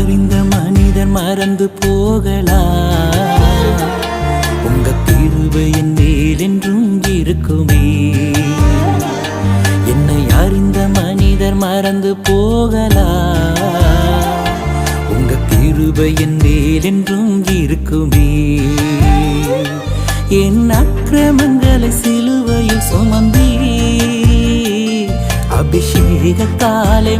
அறிந்த மனிதர் மறந்து போகலாம், உங்க கிருபை என் மேல் என்றும் இருக்குமே. என்னை அறிந்த மனிதர் மறந்து போகலாம், உங்க கிருபை என் மேல் என்றும் இருக்குமே. என் அக்கிரமங்களை சிலுவையில் சுமந்தீ, அபிஷேகத்தாலே